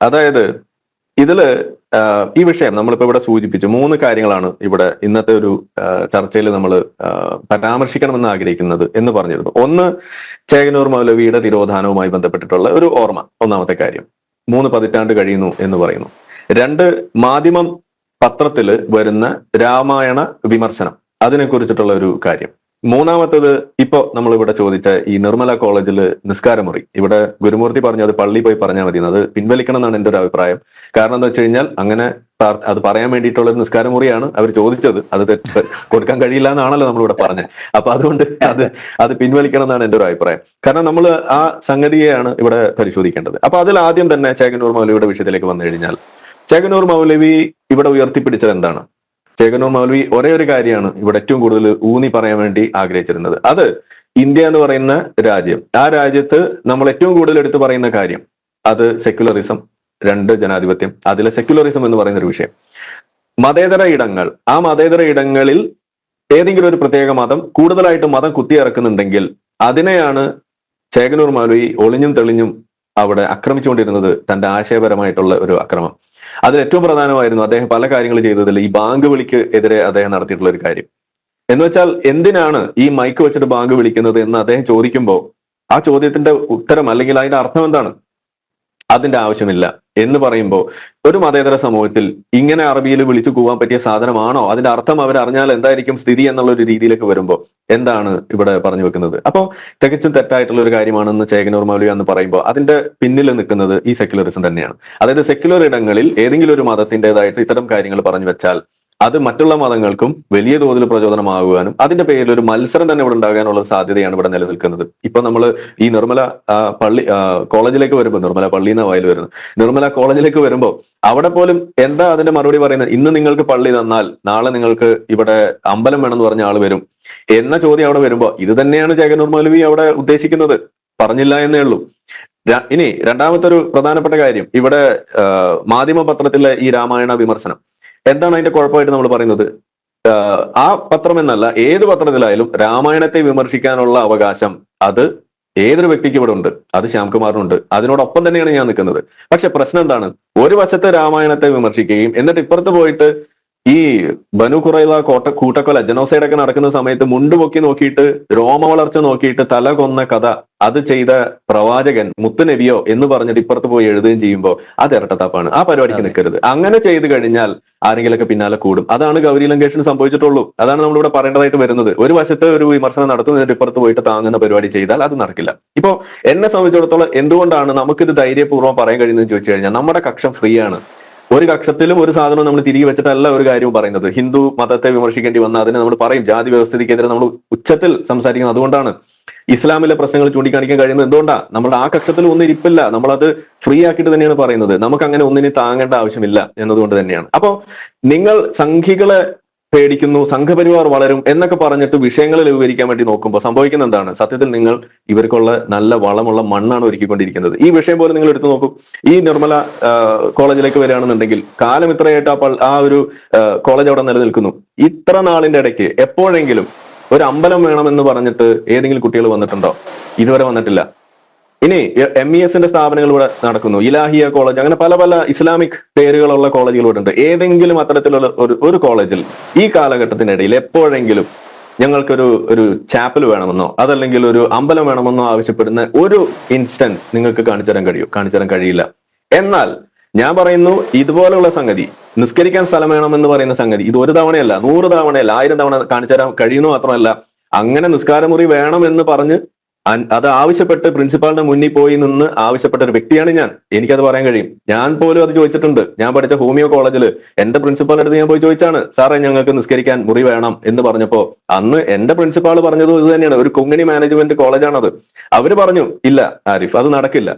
അതായത് ഇതില് ഈ വിഷയം നമ്മളിപ്പോ ഇവിടെ സൂചിപ്പിച്ചു 3 കാര്യങ്ങളാണ് ഇവിടെ ഇന്നത്തെ ഒരു ചർച്ചയിൽ നമ്മൾ പരാമർശിക്കണമെന്ന് ആഗ്രഹിക്കുന്നത് എന്ന് പറഞ്ഞിരുന്നു. ഒന്ന്, ചേകനൂർ മൗലവിയുടെ തിരോധാനവുമായി ബന്ധപ്പെട്ടിട്ടുള്ള ഒരു ഓർമ്മ, ഒന്നാമത്തെ കാര്യം. 3 പതിറ്റാണ്ട് കഴിയുന്നു എന്ന് പറയുന്നു. 2, മാധ്യമം പത്രത്തിൽ വരുന്ന രാമായണ വിമർശനം, അതിനെ കുറിച്ചിട്ടുള്ള ഒരു കാര്യം. മൂന്നാമത്തത്, ഇപ്പൊ നമ്മൾ ഇവിടെ ചോദിച്ച ഈ നിർമ്മല കോളേജിൽ നിസ്കാരമുറി, ഇവിടെ ഗുരുമൂർത്തി പറഞ്ഞു അത് പള്ളി പോയി പറഞ്ഞാൽ മതി, അത് പിൻവലിക്കണം എന്നാണ് എന്റെ ഒരു അഭിപ്രായം. കാരണം എന്താ വെച്ച് കഴിഞ്ഞാൽ അങ്ങനെ അത് പറയാൻ വേണ്ടിയിട്ടുള്ള ഒരു നിസ്കാരമുറിയാണ് അവർ ചോദിച്ചത്, അത് കൊടുക്കാൻ കഴിയില്ല എന്നാണല്ലോ നമ്മളിവിടെ പറഞ്ഞത്. അപ്പൊ അതുകൊണ്ട് അത് പിൻവലിക്കണം എന്നാണ് എന്റെ ഒരു അഭിപ്രായം. കാരണം നമ്മൾ ആ സംഗതിയെയാണ് ഇവിടെ പരിശോധിക്കേണ്ടത്. അപ്പൊ അതിൽ ആദ്യം തന്നെ ചേകനൂർ മൗലവിയുടെ വിഷയത്തിലേക്ക് വന്നു കഴിഞ്ഞാൽ, ചേകനൂർ മൗലവി ഇവിടെ ഉയർത്തിപ്പിടിച്ചത് എന്താണ്? ചേകനൂർ മൗലവി ഒരേ ഒരു കാര്യമാണ് ഇവിടെ ഏറ്റവും കൂടുതൽ ഊന്നി പറയാൻ വേണ്ടി ആഗ്രഹിച്ചിരുന്നത്. അത് ഇന്ത്യ എന്ന് പറയുന്ന രാജ്യം, ആ രാജ്യത്ത് നമ്മൾ ഏറ്റവും കൂടുതൽ എടുത്തു പറയുന്ന കാര്യം അത് സെക്യുലറിസം, 2 ജനാധിപത്യം, അതിലെ സെക്യുലറിസം എന്ന് പറയുന്ന ഒരു വിഷയം. മതേതര ഇടങ്ങൾ, ആ മതേതര ഇടങ്ങളിൽ ഏതെങ്കിലും ഒരു പ്രത്യേക മതം കൂടുതലായിട്ട് മതം കുത്തിയിറക്കുന്നുണ്ടെങ്കിൽ അതിനെയാണ് ചേകനൂർ മൗലവി ഒളിഞ്ഞും തെളിഞ്ഞും അവിടെ ആക്രമിച്ചുകൊണ്ടിരുന്നത്, തന്റെ ആശയപരമായിട്ടുള്ള ഒരു അക്രമം. അതിൽ ഏറ്റവും പ്രധാനമായിരുന്നു അദ്ദേഹം പല കാര്യങ്ങൾ ചെയ്തതിൽ ഈ ബാങ്ക് വിളിക്ക് എതിരെ അദ്ദേഹം നടത്തിയിട്ടുള്ള ഒരു കാര്യം. എന്ന് വെച്ചാൽ എന്തിനാണ് ഈ മൈക്ക് വെച്ചിട്ട് ബാങ്ക് വിളിക്കുന്നത് എന്ന് അദ്ദേഹം ചോദിക്കുമ്പോൾ ആ ചോദ്യത്തിന്റെ ഉത്തരം അല്ലെങ്കിൽ അതിന്റെ അർത്ഥം എന്താണ്? അതിന്റെ ആവശ്യമില്ല എന്ന് പറയുമ്പോൾ ഒരു മതേതര സമൂഹത്തിൽ ഇങ്ങനെ അറബിയിൽ വിളിച്ചു കൂവാൻ പറ്റിയ സാധനമാണോ? അതിന്റെ അർത്ഥം അവർ അറിഞ്ഞാൽ എന്തായിരിക്കും സ്ഥിതി എന്നുള്ള ഒരു രീതിയിലേക്ക് വരുമ്പോൾ എന്താണ് ഇവിടെ പറഞ്ഞു വെക്കുന്നത്? അപ്പോൾ തികച്ചും തെറ്റായിട്ടുള്ള ഒരു കാര്യമാണെന്ന് ചേകനൂർ മൗലവി എന്ന് പറയുമ്പോൾ അതിന്റെ പിന്നിൽ നിൽക്കുന്നത് ഈ സെക്യുലറിസം തന്നെയാണ്. അതായത് സെക്യുലർ ഇടങ്ങളിൽ ഏതെങ്കിലും ഒരു മതത്തിൻ്റെതായിട്ട് ഇത്തരം കാര്യങ്ങൾ പറഞ്ഞു വെച്ചാൽ അത് മറ്റുള്ള മതങ്ങൾക്കും വലിയ തോതിൽ പ്രചോദനമാകുവാനും അതിന്റെ പേരിൽ ഒരു മത്സരം തന്നെ ഇവിടെ ഉണ്ടാകാനുള്ള സാധ്യതയാണ് ഇവിടെ നിലനിൽക്കുന്നത്. ഇപ്പൊ നമ്മൾ ഈ നിർമ്മല പള്ളി കോളേജിലേക്ക് വരുമ്പോൾ, നിർമ്മല പള്ളി എന്ന വായിൽ വരുന്നത്, നിർമ്മല കോളേജിലേക്ക് വരുമ്പോൾ അവിടെ പോലും എന്താ അതിന്റെ മറുപടി പറയുന്നത്? ഇന്ന് നിങ്ങൾക്ക് പള്ളി തന്നാൽ നാളെ നിങ്ങൾക്ക് ഇവിടെ അമ്പലം വേണമെന്ന് പറഞ്ഞ ആൾ വരും എന്ന ചോദ്യം അവിടെ വരുമ്പോൾ ഇത് തന്നെയാണ് ചേകനൂർ മൗലവി അവിടെ ഉദ്ദേശിക്കുന്നത്, പറഞ്ഞില്ല എന്നേ ഉള്ളൂ. ഇനി രണ്ടാമത്തെ ഒരു പ്രധാനപ്പെട്ട കാര്യം, ഇവിടെ മാധ്യമ പത്രത്തിലെ ഈ രാമായണ വിമർശനം, എന്താണ് അതിന്റെ കുഴപ്പമായിട്ട് നമ്മൾ പറയുന്നത്? ആ പത്രം എന്നല്ല, ഏത് പത്രത്തിലായാലും രാമായണത്തെ വിമർശിക്കാനുള്ള അവകാശം അത് ഏതൊരു വ്യക്തിക്ക് ഇവിടെ ഉണ്ട്, അത് ശ്യാംകുമാറിനുണ്ട്. അതിനോടൊപ്പം തന്നെയാണ് ഞാൻ നിൽക്കുന്നത്. പക്ഷെ പ്രശ്നം എന്താണ്? ഒരു വശത്ത് രാമായണത്തെ വിമർശിക്കുകയും എന്നിട്ട് ഇപ്പുറത്ത് പോയിട്ട് ഈ ബനു ഖുറൈള കൂട്ടക്കൊല ജനോസൈഡ് ഒക്കെ നടക്കുന്ന സമയത്ത് മുണ്ടുപൊക്കി നോക്കിയിട്ട് രോമ വളർച്ച നോക്കിയിട്ട് തല കൊന്ന കഥ അത് ചെയ്ത പ്രവാചകൻ മുത്തുനബിയോ എന്ന് പറഞ്ഞിട്ട് ഇപ്പുറത്ത് പോയി എഴുതുകയും ചെയ്യുമ്പോൾ അത് ഇരട്ടത്താപ്പാണ്. ആ പരിപാടിക്ക് നിൽക്കരുത്. അങ്ങനെ ചെയ്തു കഴിഞ്ഞാൽ ആരെങ്കിലൊക്കെ പിന്നാലെ കൂടും. അതാണ് ഗൗരി ലങ്കേഷിന് സംഭവിച്ചിട്ടുള്ളൂ. അതാണ് നമ്മളിവിടെ പറയേണ്ടതായിട്ട് വരുന്നത്. ഒരു വശത്ത് ഒരു വിമർശനം നടത്തുന്നതിന് ഇപ്പുറത്ത് പോയിട്ട് താങ്ങുന്ന പരിപാടി ചെയ്താൽ അത് നടക്കില്ല. ഇപ്പോ എന്നെ സംബന്ധിച്ചിടത്തോളം എന്തുകൊണ്ടാണ് നമുക്കിത് ധൈര്യപൂർവ്വം പറയാൻ കഴിയുന്നതെന്ന് ചോദിച്ചു കഴിഞ്ഞാൽ, നമ്മുടെ കക്ഷം ഫ്രീ ആണ്. ഒരു കക്ഷത്തിലും ഒരു സാധനവും നമ്മൾ തിരികെ വെച്ചിട്ടല്ല ഒരു കാര്യവും പറയുന്നത്. ഹിന്ദു മതത്തെ വിമർശിക്കേണ്ടി വന്ന അതിനെ നമ്മൾ പറയും, ജാതി വ്യവസ്ഥിതിക്കെതിരെ നമ്മൾ ഉച്ചത്തിൽ സംസാരിക്കുന്നത് അതുകൊണ്ടാണ്. ഇസ്ലാമിലെ പ്രശ്നങ്ങൾ ചൂണ്ടിക്കാണിക്കാൻ കഴിയുന്നത് എന്തുകൊണ്ടാണ്? നമ്മുടെ ആ കക്ഷത്തിൽ ഒന്നും ഇരിപ്പില്ല. നമ്മളത് ഫ്രീ ആക്കിയിട്ട് തന്നെയാണ് പറയുന്നത്. നമുക്ക് അങ്ങനെ ഒന്നിനെ താങ്ങേണ്ട ആവശ്യമില്ല എന്നതുകൊണ്ട് തന്നെയാണ്. അപ്പോ നിങ്ങൾ സംഘികളെ പേടിക്കുന്നു, സംഘപരിവാർ വളരും എന്നൊക്കെ പറഞ്ഞിട്ട് വിഷയങ്ങളിൽ വിവരിക്കാൻ വേണ്ടി നോക്കുമ്പോൾ സംഭവിക്കുന്ന എന്താണ്? സത്യത്തിൽ നിങ്ങൾ ഇവർക്കുള്ള നല്ല വളമുള്ള മണ്ണാണ് ഒരുക്കിക്കൊണ്ടിരിക്കുന്നത്. ഈ വിഷയം പോലെ നിങ്ങൾ എടുത്തു നോക്കൂ. ഈ നിർമ്മല കോളേജിലേക്ക് വരികയാണെന്നുണ്ടെങ്കിൽ കാലം ഇത്രയായിട്ട് ആ ഒരു കോളേജ് അവിടെ നിലനിൽക്കുന്നു. ഇത്ര നാളിന്റെ ഇടയ്ക്ക് എപ്പോഴെങ്കിലും ഒരു അമ്പലം വേണമെന്ന് പറഞ്ഞിട്ട് ഏതെങ്കിലും കുട്ടികൾ വന്നിട്ടുണ്ടോ? ഇതുവരെ വന്നിട്ടില്ല. ഇനി MES സ്ഥാപനങ്ങൾ ഇവിടെ നടക്കുന്നു, ഇലാഹിയ കോളേജ്, അങ്ങനെ പല പല ഇസ്ലാമിക് പേരുകളുള്ള കോളേജുകൾ ഇവിടെ ഉണ്ട്. ഏതെങ്കിലും അത്തരത്തിലുള്ള ഒരു കോളേജിൽ ഈ കാലഘട്ടത്തിനിടയിൽ എപ്പോഴെങ്കിലും ഞങ്ങൾക്കൊരു ചാപ്പൽ വേണമെന്നോ അതല്ലെങ്കിൽ ഒരു അമ്പലം വേണമെന്നോ ആവശ്യപ്പെടുന്ന ഒരു ഇൻസ്റ്റൻസ് നിങ്ങൾക്ക് കാണിച്ചു തരാൻ കഴിയില്ല. എന്നാൽ ഞാൻ പറയുന്നു, ഇതുപോലുള്ള സംഗതി, നിസ്കരിക്കാൻ സ്ഥലം വേണമെന്ന് പറയുന്ന സംഗതി, ഇത് ഒരു തവണയല്ല, 100 തവണയല്ല, 1000 തവണ കാണിച്ചു തരാൻ കഴിയുന്നു. മാത്രമല്ല, അങ്ങനെ നിസ്കാരമുറി വേണമെന്ന് പറഞ്ഞ് അത് ആവശ്യപ്പെട്ട് പ്രിൻസിപ്പാളിന്റെ മുന്നിൽ പോയി നിന്ന് ആവശ്യപ്പെട്ട ഒരു വ്യക്തിയാണ് ഞാൻ. എനിക്കത് പറയാൻ കഴിയും. ഞാൻ പോലും അത് ചോദിച്ചിട്ടുണ്ട്. ഞാൻ പഠിച്ച ഹോമിയോ കോളേജിൽ എന്റെ പ്രിൻസിപ്പാളിന്റെ അടുത്ത് ഞാൻ പോയി ചോദിച്ചാണ്, സാറേ ഞങ്ങൾക്ക് നിസ്കരിക്കാൻ മുറി വേണം എന്ന് പറഞ്ഞപ്പോ അന്ന് എന്റെ പ്രിൻസിപ്പാൾ പറഞ്ഞത് ഇത് തന്നെയാണ്. ഒരു കൊങ്ങണി മാനേജ്മെന്റ് കോളേജാണത്. അവര് പറഞ്ഞു, ഇല്ല ആരിഫ്, അത് നടക്കില്ല.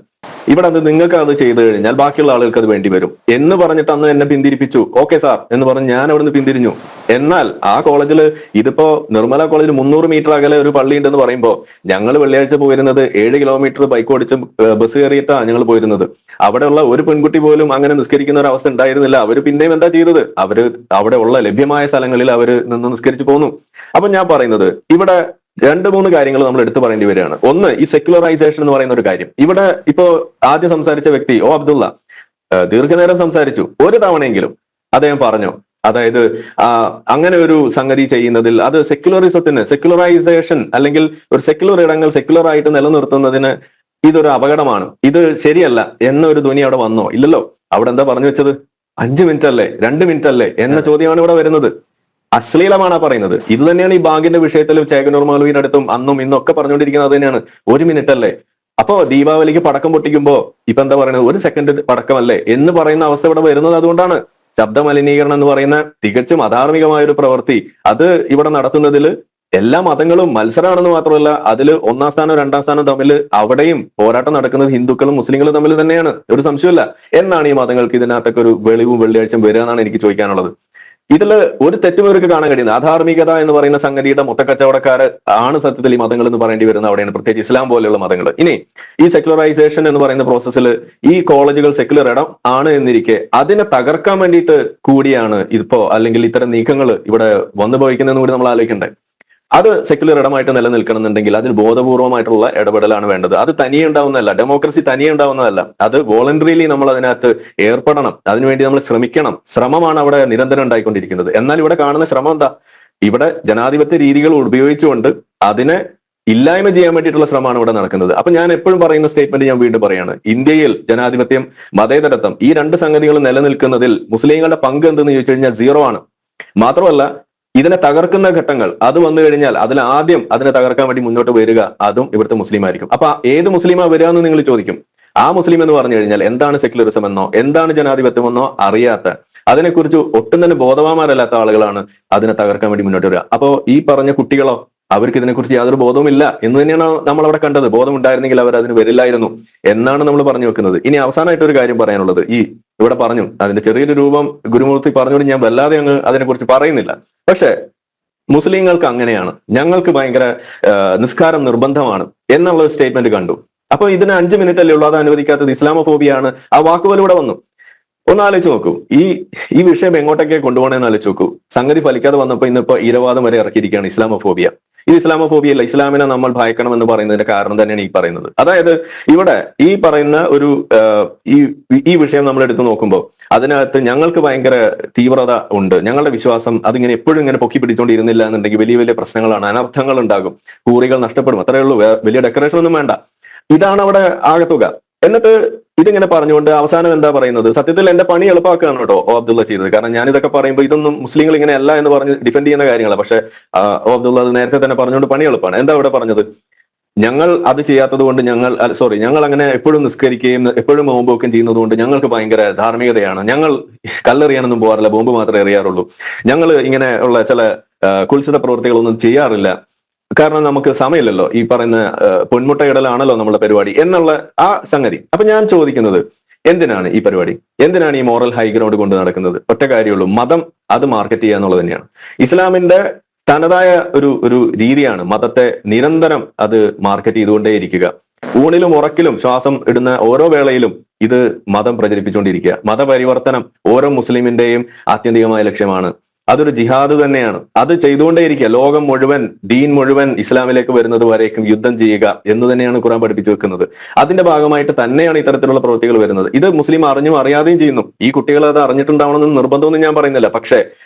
ഇവിടെ അത് നിങ്ങൾക്ക് അത് ചെയ്തു കഴിഞ്ഞാൽ ബാക്കിയുള്ള ആളുകൾക്ക് അത് വേണ്ടി വരും എന്ന് പറഞ്ഞിട്ട് അന്ന് എന്നെ പിന്തിരിപ്പിച്ചു. ഓക്കെ സാർ എന്ന് പറഞ്ഞ് ഞാൻ അവിടുന്ന് പിന്തിരിഞ്ഞു. എന്നാൽ ആ കോളേജിൽ, ഇതിപ്പോ നിർമ്മല കോളേജിൽ 300 മീറ്റർ അകലെ ഒരു പള്ളി ഉണ്ടെന്ന് പറയുമ്പോൾ ഞങ്ങൾ വെള്ളിയാഴ്ച പോയിരുന്നത് 7 കിലോമീറ്റർ ബൈക്ക് ഓടിച്ച് ബസ് കയറിയിട്ടാണ് ഞങ്ങൾ പോയിരുന്നത്. അവിടെയുള്ള ഒരു പെൺകുട്ടി പോലും അങ്ങനെ നിസ്കരിക്കുന്ന ഒരു അവസ്ഥ ഉണ്ടായിരുന്നില്ല. അവര് പിന്നെയും എന്താ ചെയ്തത്? അവര് അവിടെ ഉള്ള ലഭ്യമായ സ്ഥലങ്ങളിൽ അവര് നിന്ന് നിസ്കരിച്ചു പോന്നു. അപ്പൊ ഞാൻ പറയുന്നത്, ഇവിടെ 2-3 കാര്യങ്ങൾ നമ്മൾ എടുത്തു പറയേണ്ടി വരികയാണ്. ഒന്ന്, ഈ സെക്യുലറൈസേഷൻ എന്ന് പറയുന്ന ഒരു കാര്യം. ഇവിടെ ഇപ്പോ ആദ്യം സംസാരിച്ച വ്യക്തി അബ്ദുള്ള ദീർഘനേരം സംസാരിച്ചു. ഒരു തവണയെങ്കിലും അദ്ദേഹം പറഞ്ഞു, അതായത് അങ്ങനെ ഒരു സംഗതി ചെയ്യുന്നതിൽ അത് സെക്യുലറൈസേഷൻ അല്ലെങ്കിൽ ഒരു സെക്യുലർ ഇടങ്ങൾ സെക്യുലർ ആയിട്ട് നിലനിർത്തുന്നതിന് ഇതൊരു അപകടമാണ്, ഇത് ശരിയല്ല എന്നൊരു ധ്വനി അവിടെ വന്നോ? ഇല്ലല്ലോ. അവിടെ എന്താ പറഞ്ഞു വെച്ചത്? 5 മിനിറ്റ് അല്ലേ, 2 മിനിറ്റ് അല്ലേ എന്ന ചോദ്യമാണ് ഇവിടെ വരുന്നത്. അശ്ലീലമാണ് പറയുന്നത്. ഇത് തന്നെയാണ് ഈ ബാഗിന്റെ വിഷയത്തിലും ചേകനൂർ മൗലവിയുടെ അടുത്തും അന്നും ഇന്നും ഒക്കെ പറഞ്ഞുകൊണ്ടിരിക്കുന്നത്. അത് തന്നെയാണ്. 1 മിനിറ്റ് അല്ലേ? അപ്പോ ദീപാവലിക്ക് പടക്കം പൊട്ടിക്കുമ്പോ ഇപ്പൊ എന്താ പറയുന്നത്? 1 സെക്കൻഡ് പടക്കമല്ലേ എന്ന് പറയുന്ന അവസ്ഥ ഇവിടെ വരുന്നത് അതുകൊണ്ടാണ്. ശബ്ദ മലിനീകരണം എന്ന് പറയുന്ന തികച്ചും അധാർമികമായ ഒരു പ്രവൃത്തി അത് ഇവിടെ നടത്തുന്നതിൽ എല്ലാ മതങ്ങളും മത്സരമാണെന്ന് മാത്രമല്ല, അതിൽ 1-ാം സ്ഥാനം 2-ാം സ്ഥാനം തമ്മിൽ അവിടെയും പോരാട്ടം നടക്കുന്നത് ഹിന്ദുക്കളും മുസ്ലിങ്ങളും തമ്മിൽ തന്നെയാണ്. ഒരു സംശയമില്ല. എന്നാണ് ഈ മതങ്ങൾക്ക് ഇതിനകത്തൊക്കെ ഒരു വെളിവും വെള്ളിയാഴ്ചയും വരിക എന്നാണ് എനിക്ക് ചോദിക്കാനുള്ളത്. ഇതില് ഒരു തെറ്റും ഇവർക്ക് കാണാൻ കഴിയുന്നത് അധാർമികത എന്ന് പറയുന്ന സംഗതിയുടെ മൊത്തക്കച്ചവടക്കാര് ആണ് സത്യത്തിൽ ഈ മതങ്ങൾ എന്ന് പറയേണ്ടി വരുന്ന അവിടെയാണ്, പ്രത്യേകിച്ച് ഇസ്ലാം പോലെയുള്ള മതങ്ങൾ. ഇനി ഈ സെക്യുലറൈസേഷൻ എന്ന് പറയുന്ന പ്രോസസ്സിൽ ഈ കോളേജുകൾ സെക്യുലർ ഇടം ആണ് എന്നിരിക്കെ അതിനെ തകർക്കാൻ വേണ്ടിയിട്ട് കൂടിയാണ് ഇപ്പോ അല്ലെങ്കിൽ ഇത്തരം നീക്കങ്ങൾ ഇവിടെ വന്നു ഭവിക്കുന്നതെന്ന് കൂടി നമ്മൾ ആലോചിക്കണ്ടേ. അത് സെക്യുലർ ഇടമായിട്ട് നിലനിൽക്കണം എന്നുണ്ടെങ്കിൽ അതിൽ ബോധപൂർവമായിട്ടുള്ള ഇടപെടലാണ് വേണ്ടത്. അത് തനിയെ ഉണ്ടാവുന്നതല്ല, ഡെമോക്രസി തനിയെ ഉണ്ടാവുന്നതല്ല. അത് വോളണ്ടറിലി നമ്മൾ അതിനകത്ത് ഏർപ്പെടണം, അതിനുവേണ്ടി നമ്മൾ ശ്രമിക്കണം. ശ്രമമാണ് അവിടെ നിരന്തരം ഉണ്ടായിക്കൊണ്ടിരിക്കുന്നത്. എന്നാൽ ഇവിടെ കാണുന്ന ശ്രമം എന്താ? ഇവിടെ ജനാധിപത്യ രീതികൾ ഉപയോഗിച്ചുകൊണ്ട് അതിനെ ഇല്ലായ്മ ചെയ്യാൻ വേണ്ടിയിട്ടുള്ള ശ്രമമാണ് ഇവിടെ നടക്കുന്നത്. അപ്പൊ ഞാൻ എപ്പോഴും പറയുന്ന സ്റ്റേറ്റ്മെന്റ് ഞാൻ വീണ്ടും പറയാണ്, ഇന്ത്യയിൽ ജനാധിപത്യം, മതേതരത്വം ഈ രണ്ട് സംഗതികളും നിലനിൽക്കുന്നതിൽ മുസ്ലിങ്ങളുടെ പങ്ക് എന്തെന്ന് ചോദിച്ചു കഴിഞ്ഞാൽ 0 ആണ്. മാത്രമല്ല ഇതിനെ തകർക്കുന്ന ഘട്ടങ്ങൾ അത് വന്നു കഴിഞ്ഞാൽ അതിൽ ആദ്യം അതിനെ തകർക്കാൻ വേണ്ടി മുന്നോട്ട് വരിക അതും ഇവിടുത്തെ മുസ്ലിം ആയിരിക്കും. അപ്പൊ ഏത് മുസ്ലിമാ വരിക എന്ന് നിങ്ങൾ ചോദിക്കും. ആ മുസ്ലിം എന്ന് പറഞ്ഞു കഴിഞ്ഞാൽ എന്താണ് സെക്യുലറിസം എന്നോ എന്താണ് ജനാധിപത്യം എന്നോ അറിയാത്ത, അതിനെക്കുറിച്ച് ഒട്ടും തന്നെ ബോധവാന്മാരല്ലാത്ത ആളുകളാണ് അതിനെ തകർക്കാൻ വേണ്ടി മുന്നോട്ട് വരിക. അപ്പോ ഈ പറഞ്ഞ കുട്ടികളോ, അവർക്ക് ഇതിനെക്കുറിച്ച് യാതൊരു ബോധവും ഇല്ല എന്ന് തന്നെയാണ് നമ്മൾ അവിടെ കണ്ടത്. ബോധം ഉണ്ടായിരുന്നെങ്കിൽ അവർ അതിന് വരില്ലായിരുന്നു എന്നാണ് നമ്മൾ പറഞ്ഞു വെക്കുന്നത്. ഇനി അവസാനമായിട്ട് ഒരു കാര്യം പറയാനുള്ളത്, ഈ ഇവിടെ പറഞ്ഞു അതിന്റെ ചെറിയൊരു രൂപം ഗുരുമൂർത്തി പറഞ്ഞുകൊണ്ട് ഞാൻ വല്ലാതെ അങ്ങ് അതിനെക്കുറിച്ച് പറയുന്നില്ല. പക്ഷെ മുസ്ലിങ്ങൾക്ക് അങ്ങനെയാണ്, ഞങ്ങൾക്ക് ഭയങ്കര നിസ്കാരം നിർബന്ധമാണ് എന്നുള്ള സ്റ്റേറ്റ്മെന്റ് കണ്ടു. അപ്പൊ ഇതിന് 5 മിനിറ്റ് അല്ലേ ഉള്ളൂ, അത് അനുവദിക്കാത്തത് ഇസ്ലാമോഫോബിയാണ്. ആ വാക്കുകളിലൂടെ വന്നു. ഒന്ന് ആലോചിച്ച് നോക്കൂ, ഈ വിഷയം എങ്ങോട്ടൊക്കെ കൊണ്ടുപോകണമെന്ന് ആലോചിച്ച് നോക്കൂ. സംഗതി ഫലിക്കാതെ വന്നപ്പോ ഇന്നിപ്പോ ഇരവാദം വരെ ഇറക്കിയിരിക്കുകയാണ് ഇസ്ലാമോഫോബിയ. ഇത് ഇസ്ലാമോഫോബിയ അല്ല, ഇസ്ലാമിനെ നമ്മൾ ഭയക്കണം എന്ന് പറയുന്നതിന്റെ കാരണം തന്നെയാണ് ഈ പറയുന്നത്. അതായത് ഇവിടെ ഈ പറയുന്ന ഒരു ഈ വിഷയം നമ്മൾ എടുത്തു നോക്കുമ്പോൾ അതിനകത്ത് ഞങ്ങൾക്ക് ഭയങ്കര തീവ്രത ഉണ്ട്, ഞങ്ങളുടെ വിശ്വാസം അതിങ്ങനെ എപ്പോഴും ഇങ്ങനെ പൊക്കി പിടിച്ചുകൊണ്ടിരുന്നില്ല എന്നുണ്ടെങ്കിൽ വലിയ വലിയ പ്രശ്നങ്ങളാണ്, അനർത്ഥങ്ങൾ ഉണ്ടാകും, കൂറികൾ നഷ്ടപ്പെടും, അത്രയേ ഉള്ളൂ, വലിയ ഡെക്കറേഷൻ ഒന്നും വേണ്ട. ഇതാണ് അവിടെ ആകത്തുക. എന്നിട്ട് ഇതിങ്ങനെ പറഞ്ഞുകൊണ്ട് അവസാനം എന്താ പറയുന്നത്? സത്യത്തിൽ എന്റെ പണി എളുപ്പമാക്കുകയാണ് കേട്ടോ ഒ അബ്ദുള്ള ചെയ്തത്. കാരണം ഞാൻ ഇതൊക്കെ പറയുമ്പോൾ ഇതൊന്നും മുസ്ലിങ്ങൾ ഇങ്ങനെ അല്ല എന്ന് പറഞ്ഞ് ഡിഫെൻഡ് ചെയ്യുന്ന കാര്യങ്ങളാണ്. പക്ഷെ ഒ അബ്ദുള്ള അത് നേരത്തെ തന്നെ പറഞ്ഞുകൊണ്ട് പണി എളുപ്പമാണ്. എന്താ ഇവിടെ പറഞ്ഞത്? ഞങ്ങൾ അത് ചെയ്യാത്തത് കൊണ്ട് ഞങ്ങൾ അങ്ങനെ എപ്പോഴും നിസ്കരിക്കുകയും എപ്പോഴും ബോംബ് വെക്കുകയും ചെയ്യുന്നത് കൊണ്ട് ഞങ്ങൾക്ക് ഭയങ്കര ധാർമ്മികതയാണ്, ഞങ്ങൾ കല്ലെറിയാനൊന്നും പോകാറില്ല, ബോംബ് മാത്രമേ എറിയാറുള്ളൂ, ഞങ്ങൾ ഇങ്ങനെ ഉള്ള ചില കുൽസിത പ്രവൃത്തികളൊന്നും ചെയ്യാറില്ല, കാരണം നമുക്ക് സമയമില്ലല്ലോ, ഈ പറയുന്ന പൊന്മുട്ടയിടലാണല്ലോ നമ്മുടെ പരിപാടി എന്നുള്ള ആ സംഗതി. അപ്പൊ ഞാൻ ചോദിക്കുന്നത്, എന്തിനാണ് ഈ പരിപാടി? എന്തിനാണ് ഈ മോറൽ ഹൈഗ്രൗണ്ട് കൊണ്ട് നടക്കുന്നത്? ഒറ്റ കാര്യമുള്ളൂ, മതം അത് മാർക്കറ്റ് ചെയ്യുക എന്നുള്ളത് തന്നെയാണ്. ഇസ്ലാമിന്റെ തനതായ ഒരു രീതിയാണ് മതത്തെ നിരന്തരം അത് മാർക്കറ്റ് ചെയ്തുകൊണ്ടേയിരിക്കുക. ഊണിലും ഉറക്കിലും ശ്വാസം ഇടുന്ന ഓരോ വേളയിലും ഇത് മതം പ്രചരിപ്പിച്ചുകൊണ്ടിരിക്കുക. മതപരിവർത്തനം ഓരോ മുസ്ലിമിന്റെയും ആത്യന്തികമായ ലക്ഷ്യമാണ്. അതൊരു ജിഹാദ് തന്നെയാണ്. അത് ചെയ്തുകൊണ്ടേയിരിക്കുക. ലോകം മുഴുവൻ, ദീൻ മുഴുവൻ ഇസ്ലാമിലേക്ക് വരുന്നത് വരേക്കും യുദ്ധം ചെയ്യുക എന്ന് തന്നെയാണ് ഖുർആൻ പഠിപ്പിച്ചു വെക്കുന്നത്. അതിന്റെ ഭാഗമായിട്ട് തന്നെയാണ് ഇത്തരത്തിലുള്ള പ്രവൃത്തികൾ വരുന്നത്. ഇത് മുസ്ലിം അറിഞ്ഞും അറിയാതെയും ചെയ്യുന്നു. ഈ കുട്ടികൾ അത് അറിഞ്ഞിട്ടുണ്ടാവണമെന്ന് നിർബന്ധമൊന്നും ഞാൻ പറയുന്നില്ല. പക്ഷേ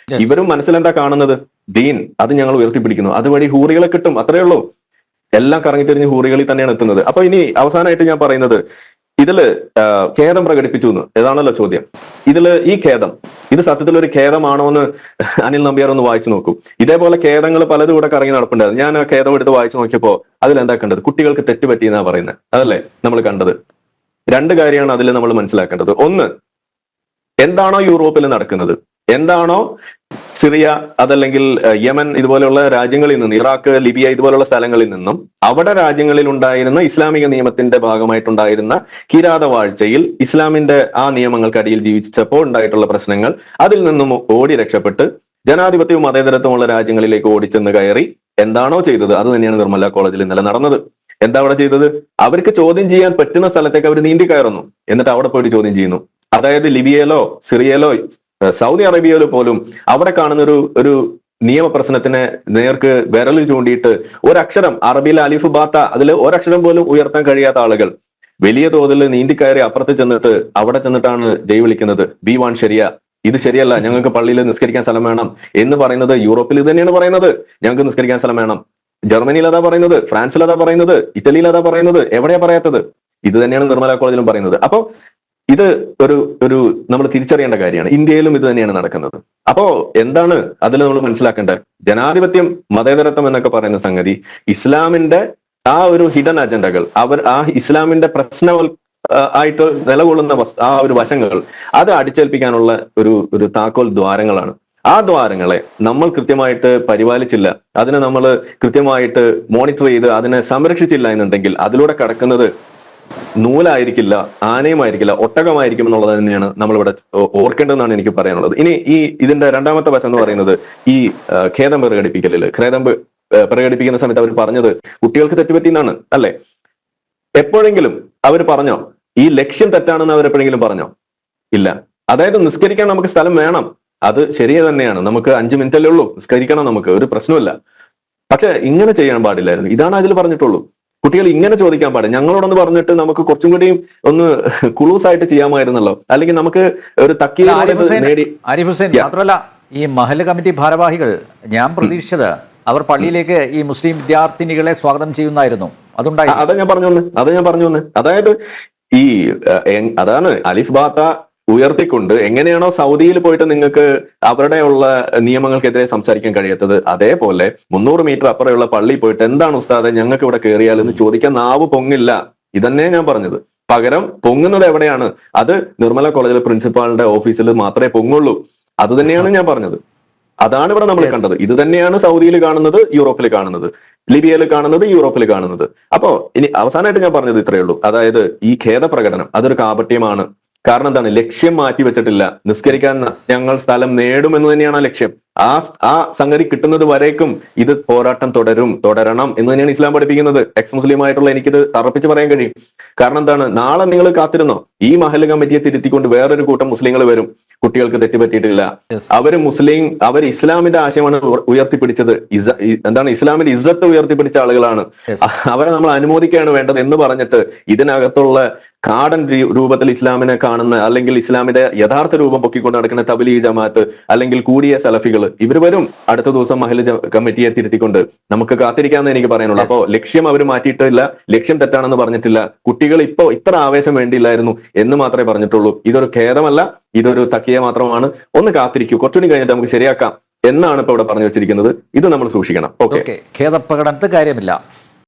ഇവരും മനസ്സിലെന്താ കാണുന്നത്? ദീൻ അത് ഞങ്ങൾ ഉയർത്തിപ്പിടിക്കുന്നു, അതുവഴി ഹൂറികളെ കിട്ടും, അത്രയേ ഉള്ളൂ. എല്ലാം കറങ്ങിത്തിരിഞ്ഞ് ഹൂറികളിൽ തന്നെയാണ് എത്തുന്നത്. അപ്പൊ ഇനി അവസാനമായിട്ട് ഞാൻ പറയുന്നത്, ഇതില് ഖേദം പ്രകടിപ്പിച്ചു എന്ന് ഏതാണല്ലോ ചോദ്യം. ഈ ഖേദം ഇത് സത്യത്തിൽ ഒരു ഖേദമാണോ എന്ന് അനിൽ നമ്പ്യാർ ഒന്ന് വായിച്ചു നോക്കൂ. ഇതേപോലെ ഖേദങ്ങൾ പലതും കൂടെ കറങ്ങി നടപ്പുണ്ടായിരുന്നു. ഞാൻ ആ ഖേദം എടുത്ത് വായിച്ചു നോക്കിയപ്പോ അതിലെന്താ കണ്ടത്? കുട്ടികൾക്ക് തെറ്റുപറ്റിയെന്നാ പറയുന്നത്. അതല്ലേ നമ്മൾ കണ്ടത്? 2 കാര്യമാണ് അതിൽ നമ്മൾ മനസ്സിലാക്കേണ്ടത്. ഒന്ന്, എന്താണോ യൂറോപ്പിൽ നടക്കുന്നത്, എന്താണോ സിറിയ അതല്ലെങ്കിൽ യമൻ ഇതുപോലെയുള്ള രാജ്യങ്ങളിൽ നിന്ന്, ഇറാഖ്, ലിബിയ ഇതുപോലുള്ള സ്ഥലങ്ങളിൽ നിന്നും അവിടെ രാജ്യങ്ങളിൽ ഉണ്ടായിരുന്ന ഇസ്ലാമിക നിയമത്തിന്റെ ഭാഗമായിട്ടുണ്ടായിരുന്ന കിരാതവാഴ്ചയിൽ ഇസ്ലാമിന്റെ ആ നിയമങ്ങൾക്കടിയിൽ ജീവിച്ചപ്പോൾ ഉണ്ടായിട്ടുള്ള പ്രശ്നങ്ങൾ, അതിൽ നിന്നും ഓടി രക്ഷപ്പെട്ട് ജനാധിപത്യവും മതേതരത്വമുള്ള രാജ്യങ്ങളിലേക്ക് ഓടിച്ചെന്ന് കയറി എന്താണോ ചെയ്തത് അത് തന്നെയാണ് നിർമ്മല കോളേജിൽ ഇന്നലെ നടന്നത്. എന്താ അവിടെ ചെയ്തത്? അവർക്ക് ചോദ്യം ചെയ്യാൻ പറ്റുന്ന സ്ഥലത്തേക്ക് അവർ നീന്തി കയറുന്നു, എന്നിട്ട് അവിടെ പോയിട്ട് ചോദ്യം ചെയ്യുന്നു. അതായത് ലിബിയയിലോ സിറിയയിലോ സൗദി അറേബ്യയിലോ പോലും അവിടെ കാണുന്ന ഒരു നിയമപ്രശ്നത്തിനെ നേർക്ക് വിരൽ ചൂണ്ടിയിട്ട് ഒരക്ഷരം, അറബിയിൽ അലിഫ് ബാത്ത, അതിൽ ഒരക്ഷരം പോലും ഉയർത്താൻ കഴിയാത്ത ആളുകൾ വലിയ തോതിൽ നീന്തിക്കയറി അപ്പുറത്ത് ചെന്നിട്ട് അവിടെ ചെന്നിട്ടാണ് ജയ് വിളിക്കുന്നത്. B1 ശരിയാ, ഇത് ശരിയല്ല, ഞങ്ങൾക്ക് പള്ളിയിൽ നിസ്കരിക്കാൻ സ്ഥലം വേണം എന്ന് പറയുന്നത് യൂറോപ്പിൽ ഇത് തന്നെയാണ് പറയുന്നത്. ഞങ്ങൾക്ക് നിസ്കരിക്കാൻ സ്ഥലം വേണം. ജർമ്മനിയിൽ അതാ പറയുന്നത്, ഫ്രാൻസിൽ അതാ പറയുന്നത്, ഇറ്റലിയിൽ അതാ പറയുന്നത്. എവിടെയാ പറയാത്തത്? ഇത് തന്നെയാണ് നിർമ്മല കോളേജിലും പറയുന്നത്. അപ്പോ ഇത് ഒരു നമ്മൾ തിരിച്ചറിയേണ്ട കാര്യമാണ്. ഇന്ത്യയിലും ഇത് തന്നെയാണ് നടക്കുന്നത്. അപ്പോ എന്താണ് അതിൽ നമ്മൾ മനസ്സിലാക്കേണ്ടത്? ജനാധിപത്യം, മതേതരത്വം എന്നൊക്കെ പറയുന്ന സംഗതി ഇസ്ലാമിന്റെ ആ ഒരു ഹിഡൻ അജണ്ടകൾ, ആ ഇസ്ലാമിന്റെ ആയിട്ട് നിലകൊള്ളുന്ന ആ ഒരു വശങ്ങൾ, അത് അടിച്ചേൽപ്പിക്കാനുള്ള ഒരു താക്കോൽ ദ്വാരങ്ങളാണ്. ആ ദ്വാരങ്ങളെ നമ്മൾ കൃത്യമായിട്ട് പരിപാലിച്ചില്ല, അതിനെ നമ്മൾ കൃത്യമായിട്ട് മോണിറ്റർ ചെയ്ത് അതിനെ സംരക്ഷിച്ചില്ല എന്നുണ്ടെങ്കിൽ അതിലൂടെ കടക്കുന്നത് നൂലായിരിക്കില്ല, ആനയുമായിരിക്കില്ല, ഒട്ടകമായിരിക്കും എന്നുള്ളത് തന്നെയാണ് നമ്മളിവിടെ ഓർക്കേണ്ടതെന്നാണ് എനിക്ക് പറയാനുള്ളത്. ഇനി ഇതിന്റെ രണ്ടാമത്തെ വശം എന്ന് പറയുന്നത് ഈ ഖേദം പ്രകടിപ്പിക്കുന്ന സമയത്ത് അവർ പറഞ്ഞത് കുട്ടികൾക്ക് തെറ്റുപറ്റിയെന്നാണ് അല്ലെ? എപ്പോഴെങ്കിലും അവർ പറഞ്ഞോ ഈ ലക്ഷ്യം തെറ്റാണെന്ന് അവരെപ്പോഴെങ്കിലും പറഞ്ഞോ? ഇല്ല. അതായത് നിസ്കരിക്കാൻ നമുക്ക് സ്ഥലം വേണം, അത് ശരിയെ തന്നെയാണ്. നമുക്ക് 5 മിനിറ്റല്ലേ ഉള്ളൂ, നിസ്കരിക്കണം, നമുക്ക് ഒരു പ്രശ്നമില്ല. പക്ഷെ ഇങ്ങനെ ചെയ്യാൻ പാടില്ലായിരുന്നു. ഇതാണ് അതിൽ പറഞ്ഞിട്ടുള്ളൂ. കുട്ടികൾ ഇങ്ങനെ ചോദിക്കാൻ പാടില്ല. ഞങ്ങളോടൊന്ന് പറഞ്ഞിട്ട് നമുക്ക് കുറച്ചും കൂടിയും ഒന്ന് കുളൂസ് ആയിട്ട് ചെയ്യാമായിരുന്നല്ലോ, അല്ലെങ്കിൽ നമുക്ക് ഒരു നേടി. ആരിഫ് ഹുസൈൻ മാത്രമല്ല, ഈ മഹല്ല് കമ്മിറ്റി ഭാരവാഹികൾ, ഞാൻ പ്രതീക്ഷിച്ചത് അവർ പള്ളിയിലേക്ക് ഈ മുസ്ലിം വിദ്യാർത്ഥിനികളെ സ്വാഗതം ചെയ്യുന്നായിരുന്നു. അതാ ഞാൻ പറഞ്ഞു വന്ന്. അതായത് അതാണ് അലിഫ് ബാത്ത ഉയർത്തിക്കൊണ്ട് എങ്ങനെയാണോ സൗദിയിൽ പോയിട്ട് നിങ്ങൾക്ക് അവരുടെ ഉള്ള നിയമങ്ങൾക്കെതിരെ സംസാരിക്കാൻ കഴിയാത്തത്, അതേപോലെ 300 മീറ്റർ അപ്പുറമുള്ള പള്ളിയിൽ പോയിട്ട് എന്താണ് ഉസ്താദെ ഞങ്ങൾക്ക് ഇവിടെ കയറിയാൽ എന്ന് ചോദിക്കാൻ നാവ് പൊങ്ങില്ല. ഇതന്നെ ഞാൻ പറഞ്ഞത്. പകരം പൊങ്ങുന്നത് എവിടെയാണ്? അത് നിർമ്മല കോളേജിലെ പ്രിൻസിപ്പാളിന്റെ ഓഫീസിൽ മാത്രമേ പൊങ്ങുള്ളൂ. അത് തന്നെയാണ് ഞാൻ പറഞ്ഞത്. അതാണ് ഇവിടെ നമ്മൾ കണ്ടത്. ഇത് തന്നെയാണ് സൗദിയിൽ കാണുന്നത്, യൂറോപ്പിൽ കാണുന്നത്, ലിബിയയിൽ കാണുന്നത്, യൂറോപ്പിൽ കാണുന്നത്. അപ്പോ ഇനി അവസാനമായിട്ട് ഞാൻ പറഞ്ഞത് ഇത്രയേ ഉള്ളൂ. അതായത് ഈ ഖേദപ്രകടനം അതൊരു കാപട്യമാണ്. കാരണം എന്താണ്? ലക്ഷ്യം മാറ്റി വെച്ചിട്ടില്ല. നിസ്കരിക്കാൻ ഞങ്ങൾ സ്ഥലം നേടുമെന്ന് തന്നെയാണ് ആ ലക്ഷ്യം. ആ സംഗതി കിട്ടുന്നത് വരേക്കും ഇത് പോരാട്ടം തുടരണം എന്ന് തന്നെയാണ് ഇസ്ലാം പഠിപ്പിക്കുന്നത്. എക്സ് മുസ്ലിം ആയിട്ടുള്ള എനിക്കിത് തറപ്പിച്ച് പറയാൻ കഴിയും. കാരണം എന്താണ്? നാളെ നിങ്ങൾ കാത്തിരുന്നോ, ഈ മഹല്ല് കമ്മിറ്റിയെ തിരുത്തിക്കൊണ്ട് വേറൊരു കൂട്ടം മുസ്ലിങ്ങൾ വരും. കുട്ടികൾക്ക് തെറ്റുപറ്റിയിട്ടില്ല, അവർ ഇസ്ലാമിന്റെ ആശയമാണ് ഉയർത്തിപ്പിടിച്ചത്. എന്താണ്? ഇസ്ലാമിന്റെ ഇസ്സത്ത് ഉയർത്തിപ്പിടിച്ച ആളുകളാണ്. അവരെ നമ്മൾ അനുമോദിക്കുകയാണ് വേണ്ടത് എന്ന് പറഞ്ഞിട്ട് ഇതിനകത്തുള്ള കാടൻ രൂപത്തിൽ ഇസ്ലാമിനെ കാണുന്ന, അല്ലെങ്കിൽ ഇസ്ലാമിന്റെ യഥാർത്ഥ രൂപം പൊക്കിക്കൊണ്ട് നടക്കുന്ന തബ്ലീഗ് ജമാഅത്ത്, അല്ലെങ്കിൽ കൂടിയ സലഫികൾ, ഇവർ വരും അടുത്ത ദിവസം മഹല്ല് കമ്മിറ്റിയെ തിരുത്തിക്കൊണ്ട്. നമുക്ക് കാത്തിരിക്കാമെന്ന് എനിക്ക് പറയാനുള്ളൂ. അപ്പോ ലക്ഷ്യം അവർ മാറ്റിയിട്ടില്ല, ലക്ഷ്യം തെറ്റാണെന്ന് പറഞ്ഞിട്ടില്ല. കുട്ടികൾ ഇപ്പോ ഇത്ര ആവേശം വേണ്ടിയില്ലായിരുന്നു എന്ന് മാത്രമേ പറഞ്ഞിട്ടുള്ളൂ. ഇതൊരു ഖേദമല്ല, ഇതൊരു തക്കിയ മാത്രമാണ്. ഒന്ന് കാത്തിരിക്കൂ, കുറച്ചുകൂടി കഴിഞ്ഞിട്ട് നമുക്ക് ശരിയാക്കാം എന്നാണ് ഇപ്പൊ ഇവിടെ പറഞ്ഞു വെച്ചിരിക്കുന്നത്. ഇത് നമ്മൾ സൂക്ഷിക്കണം. ഓക്കെ, ഖേദപ്രകടനത്തിൽ കാര്യമില്ല.